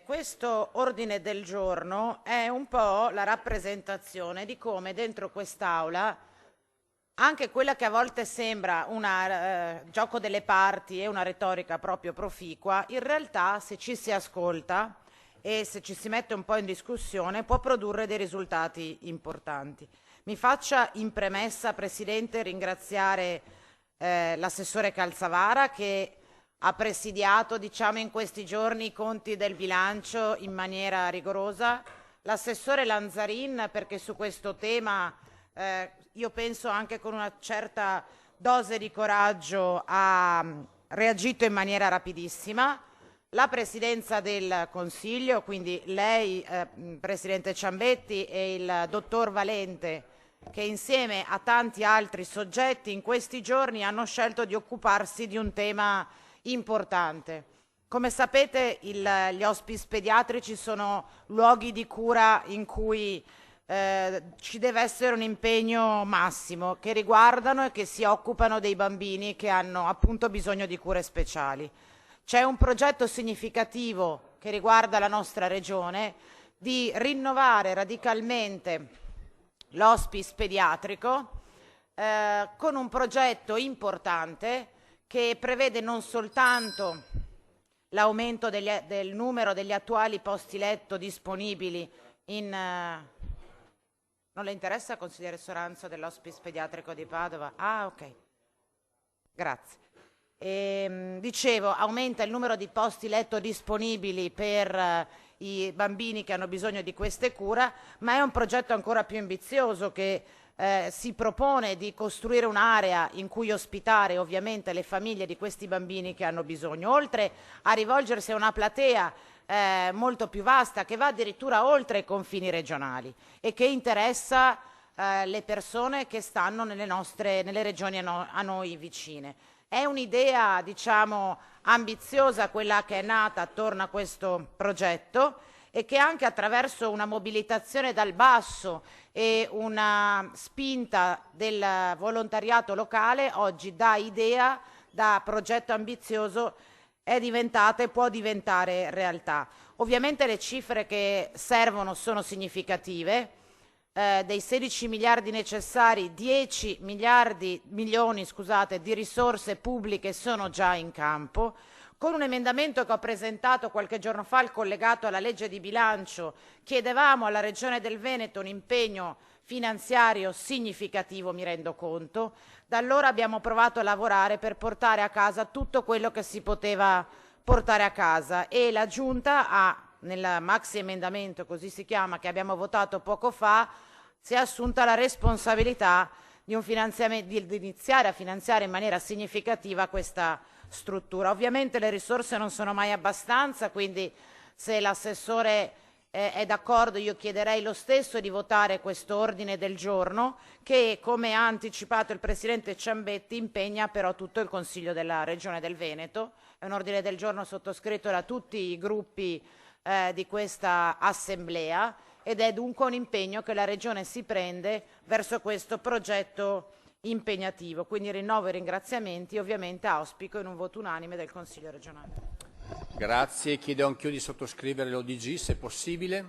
Questo ordine del giorno è un po' la rappresentazione di come dentro quest'Aula anche quella che a volte sembra un gioco delle parti e una retorica proprio proficua, in realtà se ci si ascolta e se ci si mette un po' in discussione può produrre dei risultati importanti. Mi faccia in premessa, Presidente, ringraziare l'assessore Calzavara che ha presidiato, diciamo, in questi giorni i conti del bilancio in maniera rigorosa, l'assessore Lanzarin perché su questo tema io penso anche con una certa dose di coraggio ha reagito in maniera rapidissima, la Presidenza del Consiglio, quindi lei, Presidente Ciambetti, e il Dottor Valente, che insieme a tanti altri soggetti in questi giorni hanno scelto di occuparsi di un tema importante. Come sapete, gli hospice pediatrici sono luoghi di cura in cui ci deve essere un impegno massimo, che riguardano e che si occupano dei bambini che hanno appunto bisogno di cure speciali. C'è un progetto significativo che riguarda la nostra regione di rinnovare radicalmente l'hospice pediatrico con un progetto importante che prevede non soltanto l'aumento del numero degli attuali posti letto disponibili in... Non le interessa, consigliere Soranzo, dell'hospice pediatrico di Padova? Ah, ok. Grazie. Dicevo, aumenta il numero di posti letto disponibili per i bambini che hanno bisogno di queste cure, ma è un progetto ancora più ambizioso che si propone di costruire un'area in cui ospitare ovviamente le famiglie di questi bambini che hanno bisogno, oltre a rivolgersi a una platea molto più vasta che va addirittura oltre i confini regionali e che interessa le persone che stanno nelle regioni a noi vicine. È un'idea, diciamo, ambiziosa quella che è nata attorno a questo progetto e che anche attraverso una mobilitazione dal basso e una spinta del volontariato locale oggi dà idea, da progetto ambizioso, è diventata e può diventare realtà. Ovviamente le cifre che servono sono significative. Dei 16 miliardi necessari, 10 milioni di risorse pubbliche sono già in campo. Con un emendamento che ho presentato qualche giorno fa, il collegato alla legge di bilancio, chiedevamo alla Regione del Veneto un impegno finanziario significativo, mi rendo conto. Da allora abbiamo provato a lavorare per portare a casa tutto quello che si poteva portare a casa e la Giunta ha, nel maxi emendamento, così si chiama, che abbiamo votato poco fa, si è assunta la responsabilità di iniziare a finanziare in maniera significativa questa struttura. Ovviamente le risorse non sono mai abbastanza, quindi se l'assessore è d'accordo io chiederei lo stesso di votare questo ordine del giorno che, come ha anticipato il Presidente Ciambetti, impegna però tutto il Consiglio della Regione del Veneto. È un ordine del giorno sottoscritto da tutti i gruppi di questa assemblea ed è dunque un impegno che la Regione si prende verso questo progetto impegnativo. Quindi rinnovo i ringraziamenti e ovviamente auspico in un voto unanime del Consiglio regionale. Grazie, chiedo anch'io di sottoscrivere l'ODG se possibile.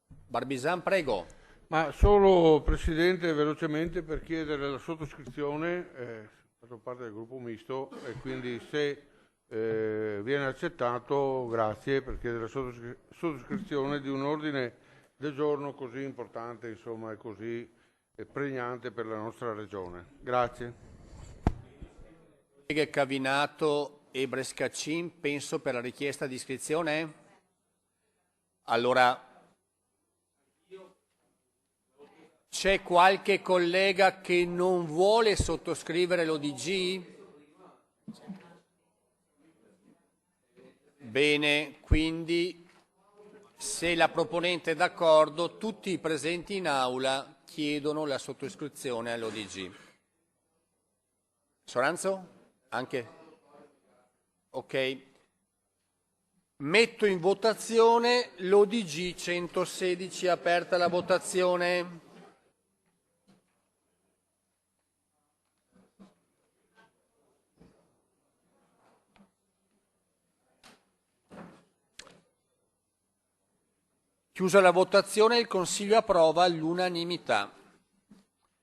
Barbisan, prego. Ma solo, Presidente, velocemente per chiedere la sottoscrizione, faccio parte del gruppo misto e quindi se viene accettato, grazie, per chiedere la sottoscrizione di un ordine del giorno così importante, insomma, e così pregnante per la nostra regione. Grazie. Cavinato e Brescacin, penso per la richiesta di iscrizione. Allora, c'è qualche collega che non vuole sottoscrivere l'ODG? Bene, quindi se la proponente è d'accordo, tutti i presenti in aula chiedono la sottoscrizione all'ODG. Soranzo? Anche? Ok. Metto in votazione l'ODG 116, aperta la votazione. Chiusa la votazione, il Consiglio approva all'unanimità.